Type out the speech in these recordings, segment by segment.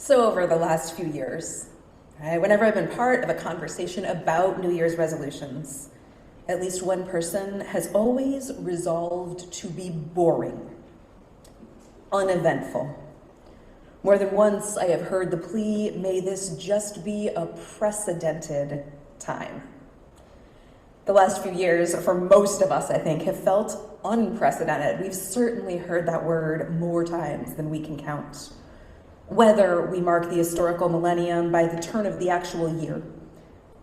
So over the last few years, whenever I've been part of a conversation about New Year's resolutions, at least one person has always resolved to be boring, uneventful. More than once, I have heard the plea, may this just be a precedented time. The last few years, for most of us, I think, have felt unprecedented. We've certainly heard that word more times than we can count. Whether we mark the historical millennium by the turn of the actual year,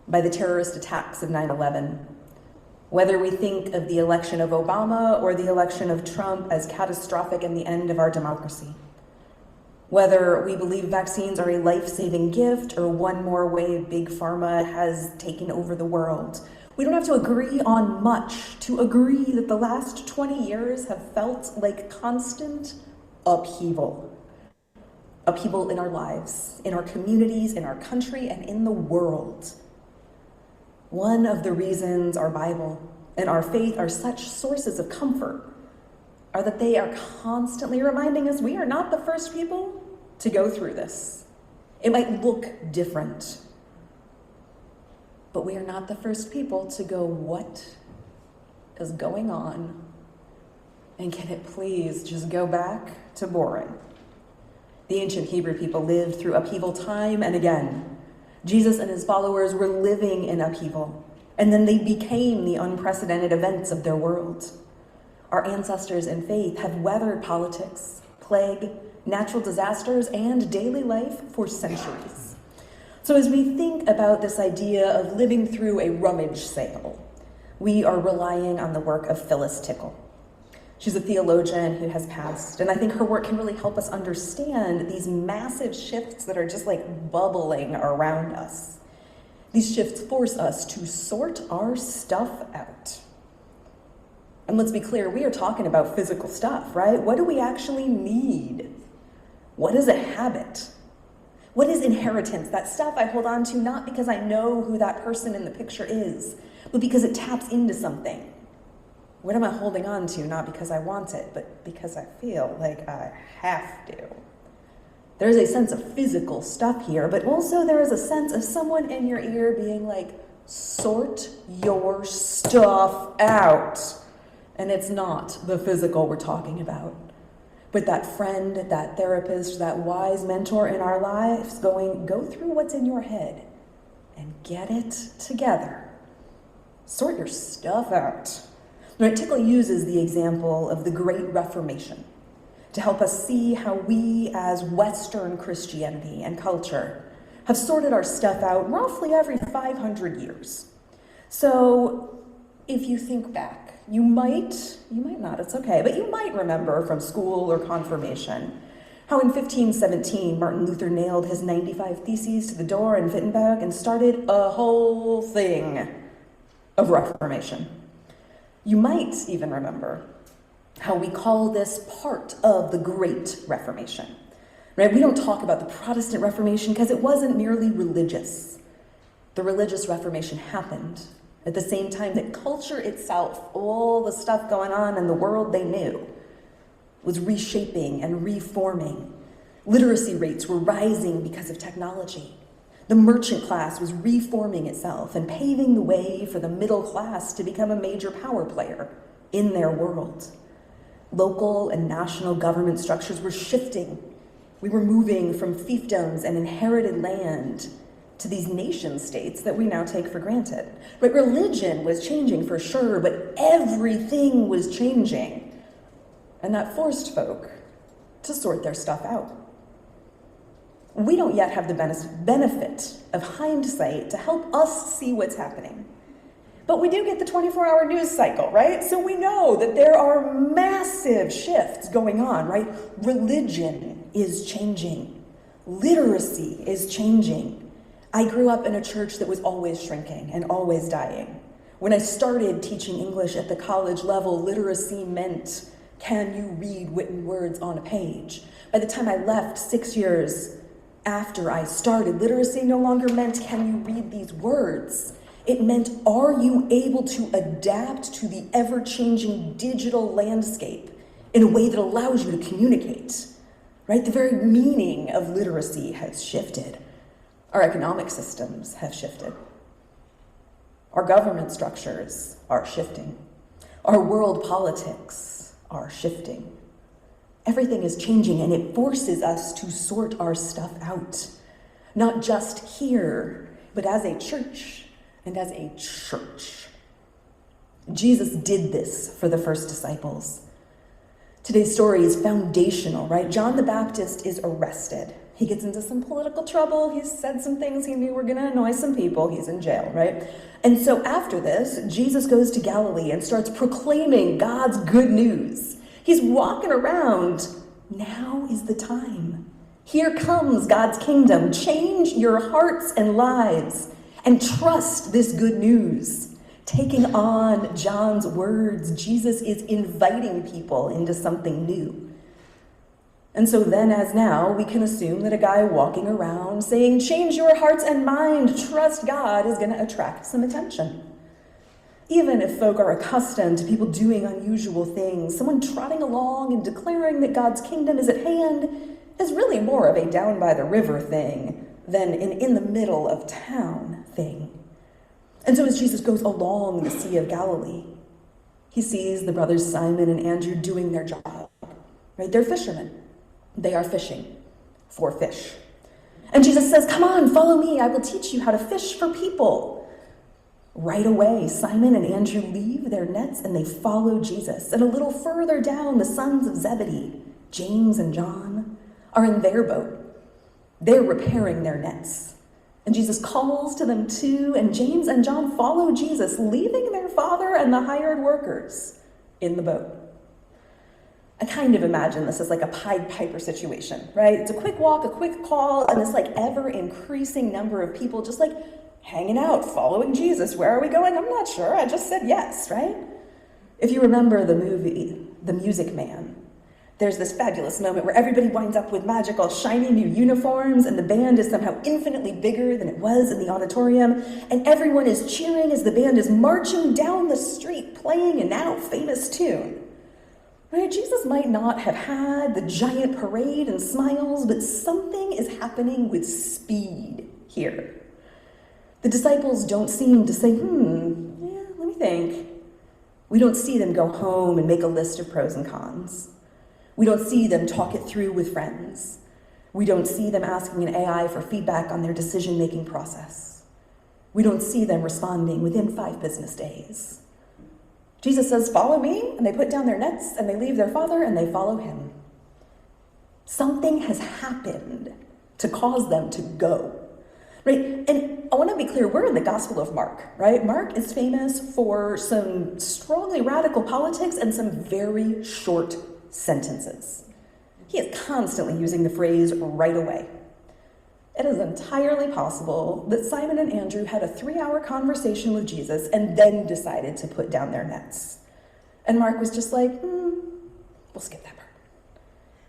by the terrorist attacks of 9/11, whether we think of the election of Obama or the election of Trump as catastrophic in the end of our democracy, whether we believe vaccines are a life-saving gift or one more way Big Pharma has taken over the world, we don't have to agree on much to agree that the last 20 years have felt like constant upheaval. Upheaval in our lives, in our communities, in our country, and in the world. One of the reasons our Bible and our faith are such sources of comfort are that they are constantly reminding us we are not the first people to go through this. It might look different, but we are not the first people to go, what is going on? And can it please just go back to boring? The ancient Hebrew people lived through upheaval time and again. Jesus and his followers were living in upheaval, and then they became the unprecedented events of their world. Our ancestors in faith have weathered politics, plague, natural disasters, and daily life for centuries. So as we think about this idea of living through a rummage sale, we are relying on the work of Phyllis Tickle. She's a theologian who has passed, and I think her work can really help us understand these massive shifts that are just like bubbling around us. These shifts force us to sort our stuff out. And let's be clear, we are talking about physical stuff, right? What do we actually need? What is a habit? What is inheritance? That stuff I hold on to not because I know who that person in the picture is, but because it taps into something. What am I holding on to? Not because I want it, but because I feel like I have to. There's a sense of physical stuff here, but also there is a sense of someone in your ear being like, sort your stuff out. And it's not the physical we're talking about, but that friend, that therapist, that wise mentor in our lives going, go through what's in your head and get it together. Sort your stuff out. Now, Tickle uses the example of the Great Reformation to help us see how we as Western Christianity and culture have sorted our stuff out roughly every 500 years. So if you think back, you might not, it's okay, but you might remember from school or confirmation how in 1517 Martin Luther nailed his 95 Theses to the door in Wittenberg and started a whole thing of Reformation. You might even remember how we call this part of the Great Reformation, right? We don't talk about the Protestant Reformation because it wasn't merely religious. The religious Reformation happened at the same time that culture itself, all the stuff going on in the world they knew, was reshaping and reforming. Literacy rates were rising because of technology. The merchant class was reforming itself and paving the way for the middle class to become a major power player in their world. Local and national government structures were shifting. We were moving from fiefdoms and inherited land to these nation states that we now take for granted. But religion was changing for sure, but everything was changing. And that forced folk to sort their stuff out. We don't yet have the benefit of hindsight to help us see what's happening. But we do get the 24-hour news cycle, right? So we know that there are massive shifts going on, right? Religion is changing. Literacy is changing. I grew up in a church that was always shrinking and always dying. When I started teaching English at the college level, literacy meant, can you read written words on a page? By the time I left 6 years after I started, literacy no longer meant, can you read these words? It meant, are you able to adapt to the ever-changing digital landscape in a way that allows you to communicate? right? The very meaning of literacy has shifted. Our economic systems have shifted. Our government structures are shifting. Our world politics are shifting. Everything is changing, and it forces us to sort our stuff out, not just here, but as a church and as a church. Jesus did this for the first disciples. Today's story is foundational, right? John the Baptist is arrested. He gets into some political trouble. He's said some things he knew were going to annoy some people. He's in jail, right? And so after this, Jesus goes to Galilee and starts proclaiming God's good news. He's walking around. Now is the time. Here comes God's kingdom. Change your hearts and lives and trust this good news. Taking on John's words, Jesus is inviting people into something new. And so then, as now, we can assume that a guy walking around saying, change your hearts and mind, trust God, is going to attract some attention. Even if folk are accustomed to people doing unusual things, someone trotting along and declaring that God's kingdom is at hand is really more of a down by the river thing than an in the middle of town thing. And so as Jesus goes along the Sea of Galilee, he sees the brothers Simon and Andrew doing their job, right? They're fishermen. They are fishing for fish. And Jesus says, come on, follow me. I will teach you how to fish for people. Right away, Simon and Andrew leave their nets and they follow Jesus. And a little further down, the sons of Zebedee, James and John, are in their boat. They're repairing their nets. And Jesus calls to them too, and James and John follow Jesus, leaving their father and the hired workers in the boat. I kind of imagine this as like a Pied Piper situation, right? It's a quick walk, a quick call, and this like ever-increasing number of people just like hanging out, following Jesus. Where are we going? I'm not sure. I just said yes, right? If you remember the movie, The Music Man, there's this fabulous moment where everybody winds up with magical, shiny new uniforms, and the band is somehow infinitely bigger than it was in the auditorium, and everyone is cheering as the band is marching down the street, playing a now famous tune. Right? Jesus might not have had the giant parade and smiles, but something is happening with speed here. The disciples don't seem to say, let me think. We don't see them go home and make a list of pros and cons. We don't see them talk it through with friends. We don't see them asking an AI for feedback on their decision-making process. We don't see them responding within 5 business days. Jesus says, follow me, and they put down their nets, and they leave their father, and they follow him. Something has happened to cause them to go. Right? And I want to be clear, we're in the Gospel of Mark, right? Mark is famous for some strongly radical politics and some very short sentences. He is constantly using the phrase right away. It is entirely possible that Simon and Andrew had a 3-hour conversation with Jesus and then decided to put down their nets. And Mark was just like, we'll skip that part.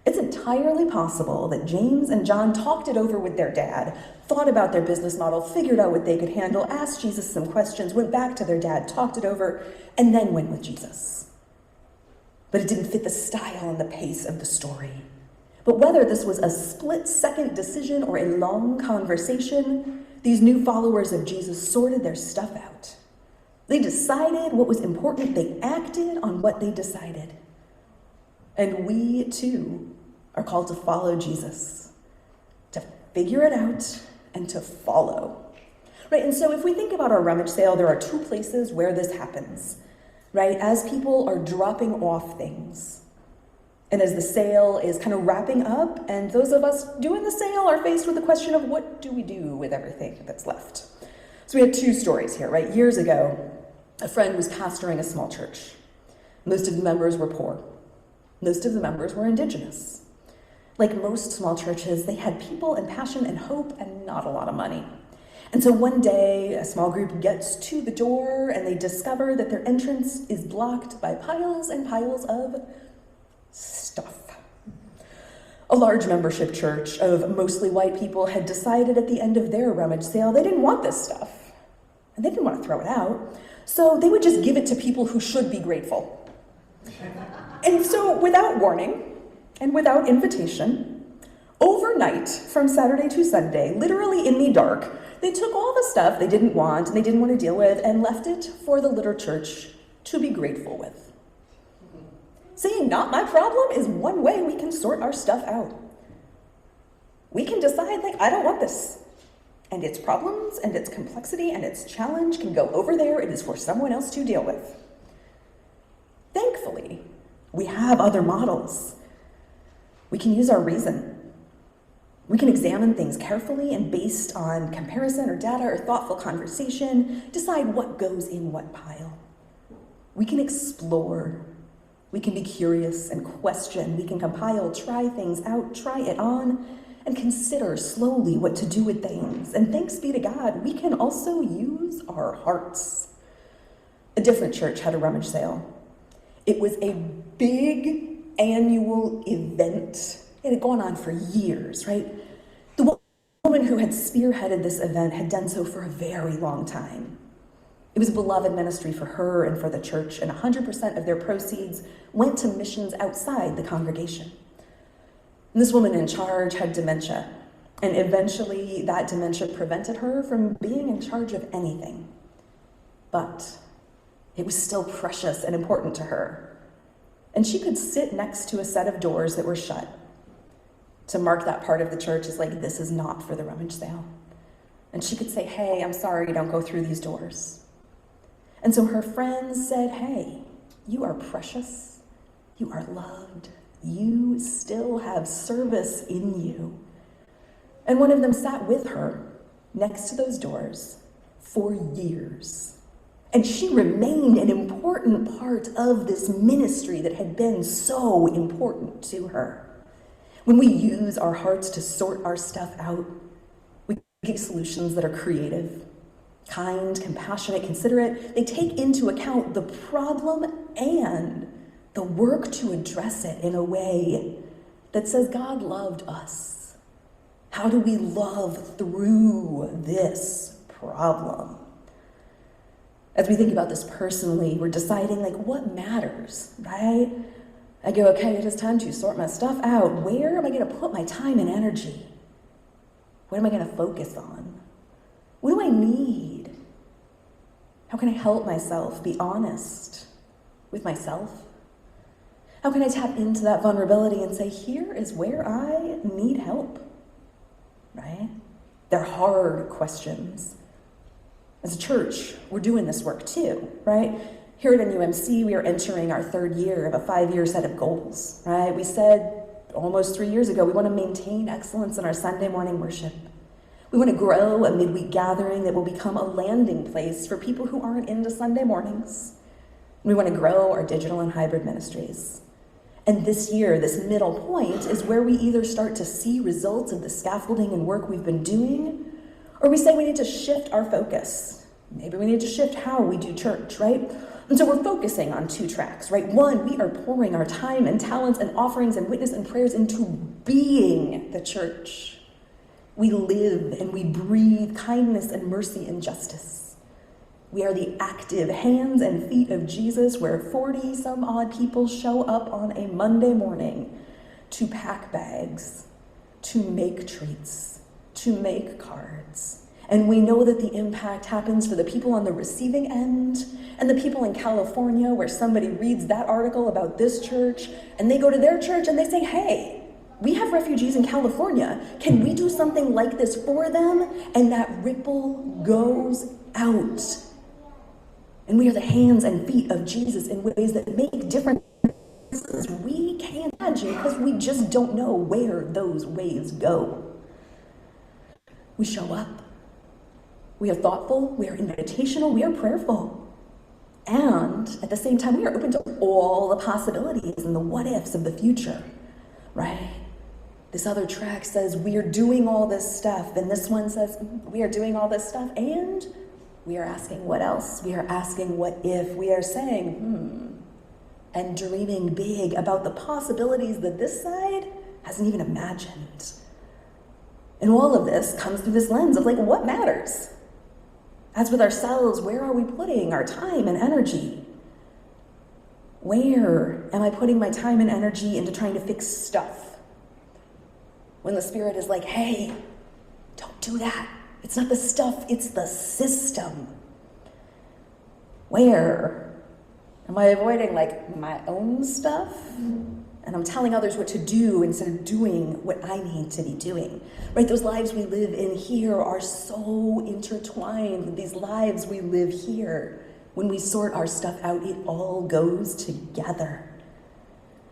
It's entirely possible that James and John talked it over with their dad, thought about their business model, figured out what they could handle, asked Jesus some questions, went back to their dad, talked it over, and then went with Jesus. But it didn't fit the style and the pace of the story. But whether this was a split-second decision or a long conversation, these new followers of Jesus sorted their stuff out. They decided what was important. They acted on what they decided. And we, too, are called to follow Jesus, to figure it out and to follow. Right? And so if we think about our rummage sale, there are 2 places where this happens. Right? As people are dropping off things, and as the sale is kind of wrapping up, and those of us doing the sale are faced with the question of what do we do with everything that's left? So we have 2 stories here, right? Years ago, a friend was pastoring a small church. Most of the members were poor. Most of the members were indigenous. Like most small churches, they had people and passion and hope and not a lot of money. And so one day, a small group gets to the door and they discover that their entrance is blocked by piles and piles of stuff. A large membership church of mostly white people had decided at the end of their rummage sale they didn't want this stuff. And they didn't want to throw it out. So they would just give it to people who should be grateful. And so without warning and without invitation, Overnight, from Saturday to Sunday, literally in the dark, they took all the stuff they didn't want and they didn't want to deal with and left it for the little church to be grateful with. Saying not my problem is one way we can sort our stuff out. We can decide, I don't want this. And its problems and its complexity and its challenge can go over there. It is for someone else to deal with. Thankfully, we have other models. We can use our reason. We can examine things carefully and based on comparison or data or thoughtful conversation, decide what goes in what pile. We can explore. We can be curious and question. We can compile, try things out, try it on, and consider slowly what to do with things. And thanks be to God, we can also use our hearts. A different church had a rummage sale. It was a big annual event. It had gone on for years, right? The woman who had spearheaded this event had done so for a very long time. It was a beloved ministry for her and for the church, and 100% of their proceeds went to missions outside the congregation. And this woman in charge had dementia, and eventually that dementia prevented her from being in charge of anything. But it was still precious and important to her. And she could sit next to a set of doors that were shut to mark that part of the church as this is not for the rummage sale. And she could say, hey, I'm sorry, don't go through these doors. And so her friends said, hey, you are precious, you are loved, you still have service in you. And one of them sat with her next to those doors for years. And she remained an important part of this ministry that had been so important to her. When we use our hearts to sort our stuff out, we get solutions that are creative, kind, compassionate, considerate. They take into account the problem and the work to address it in a way that says God loved us. How do we love through this problem? As we think about this personally, we're deciding what matters, right? I go, okay, it is time to sort my stuff out. Where am I going to put my time and energy? What am I going to focus on? What do I need? How can I help myself be honest with myself? How can I tap into that vulnerability and say, here is where I need help, right? They're hard questions. As a church, we're doing this work too, right? Here at NUMC, we are entering our third year of a 5-year set of goals, right? We said almost 3 years ago, we want to maintain excellence in our Sunday morning worship. We want to grow a midweek gathering that will become a landing place for people who aren't into Sunday mornings. We want to grow our digital and hybrid ministries. And this year, this middle point is where we either start to see results of the scaffolding and work we've been doing, or we say we need to shift our focus. Maybe we need to shift how we do church, right? And so we're focusing on 2 tracks, right? One, we are pouring our time and talents and offerings and witness and prayers into being the church. We live and we breathe kindness and mercy and justice. We are the active hands and feet of Jesus, where 40 some odd people show up on a Monday morning to pack bags, to make treats, to make cards. And we know that the impact happens for the people on the receiving end and the people in California, where somebody reads that article about this church and they go to their church and they say, hey, we have refugees in California. Can we do something like this for them? And that ripple goes out. And we are the hands and feet of Jesus in ways that make differences we can't imagine, because we just don't know where those waves go. We show up. We are thoughtful, we are invitational, we are prayerful. And at the same time, we are open to all the possibilities and the what ifs of the future, right? This other track says we are doing all this stuff, and this one says we are doing all this stuff, and we are asking what else? We are asking what if? We are saying, and dreaming big about the possibilities that this side hasn't even imagined. And all of this comes through this lens of what matters? As with ourselves, where are we putting our time and energy? Where am I putting my time and energy into trying to fix stuff? when the Spirit is like, hey, don't do that. It's not the stuff, it's the system. Where am I avoiding like my own stuff? And I'm telling others what to do instead of doing what I need to be doing. Right? Those lives we live in here are so intertwined with these lives we live here. When we sort our stuff out, it all goes together.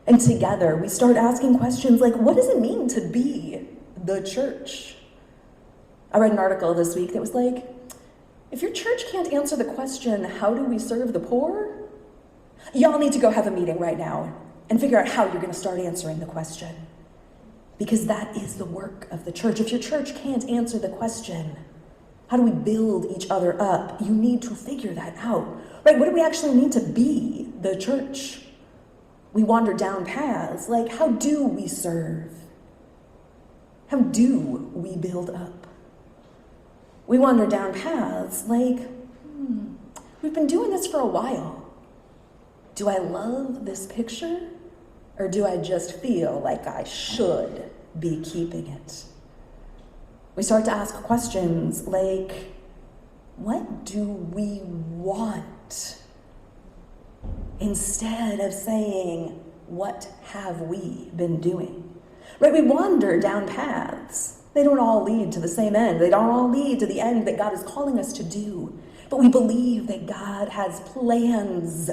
And together, we start asking questions like, what does it mean to be the church? I read an article this week that was like, if your church can't answer the question, how do we serve the poor? Y'all need to go have a meeting right now and figure out how you're going to start answering the question. Because that is the work of the church. If your church can't answer the question, how do we build each other up? You need to figure that out. Right? What do we actually need to be the church? We wander down paths like, how do we serve? How do we build up? We wander down paths like, we've been doing this for a while. Do I love this picture? Or do I just feel like I should be keeping it? We start to ask questions like, what do we want? Instead of saying, what have we been doing? Right? We wander down paths. They don't all lead to the same end. They don't all lead to the end that God is calling us to do. But we believe that God has plans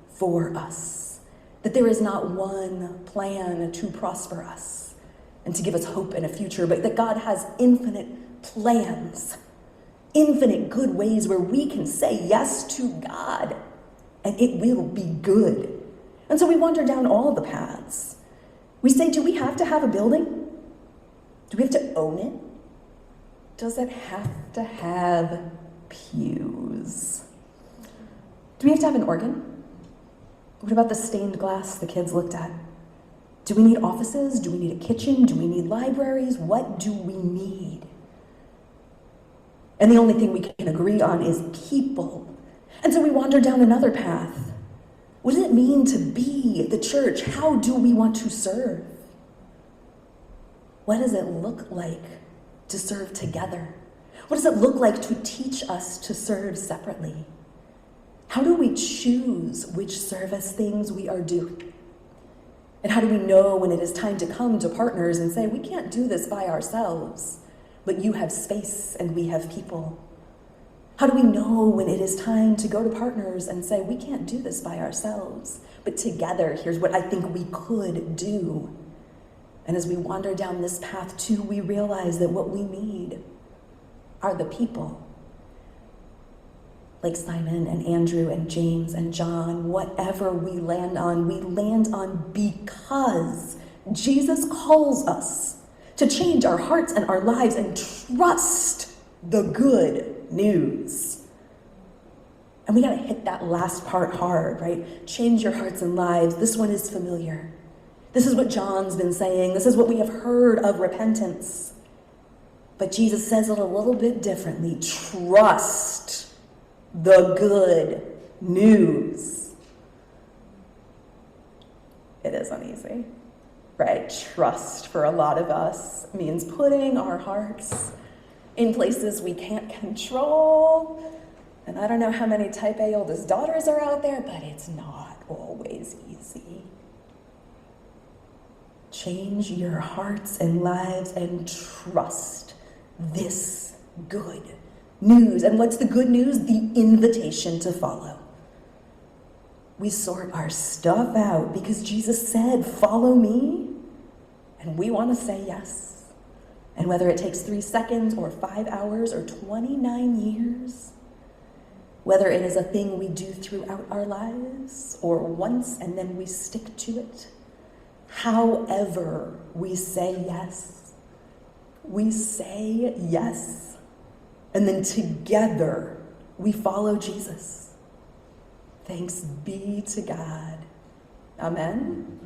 for us. That there is not one plan to prosper us and to give us hope in a future, but that God has infinite plans, infinite good ways where we can say yes to God and it will be good. And so we wander down all the paths. We say, do we have to have a building? Do we have to own it? Does it have to have pews? Do we have to have an organ? What about the stained glass the kids looked at? Do we need offices? Do we need a kitchen? Do we need libraries? What do we need? And the only thing we can agree on is people. And so we wander down another path. What does it mean to be the church? How do we want to serve? What does it look like to serve together? What does it look like to teach us to serve separately? How do we choose which service things we are doing? And how do we know when it is time to come to partners and say, we can't do this by ourselves, but you have space and we have people? How do we know when it is time to go to partners and say, we can't do this by ourselves, but together, here's what I think we could do? And as we wander down this path too, we realize that what we need are the people. Like Simon and Andrew and James and John, whatever we land on because Jesus calls us to change our hearts and our lives and trust the good news. And we gotta hit that last part hard, right? Change your hearts and lives. This one is familiar. This is what John's been saying. This is what we have heard of repentance. But Jesus says it a little bit differently. Trust the good news. It isn't easy, right? Trust for a lot of us means putting our hearts in places we can't control. And I don't know how many type A oldest daughters are out there, but it's not always easy. Change your hearts and lives and trust this good news. And what's the good news? The invitation to follow. We sort our stuff out because Jesus said, follow me. And we want to say yes. And whether it takes 3 seconds or 5 hours or 29 years, whether it is a thing we do throughout our lives or once and then we stick to it, however we say yes, we say yes. And then together, we follow Jesus. Thanks be to God. Amen.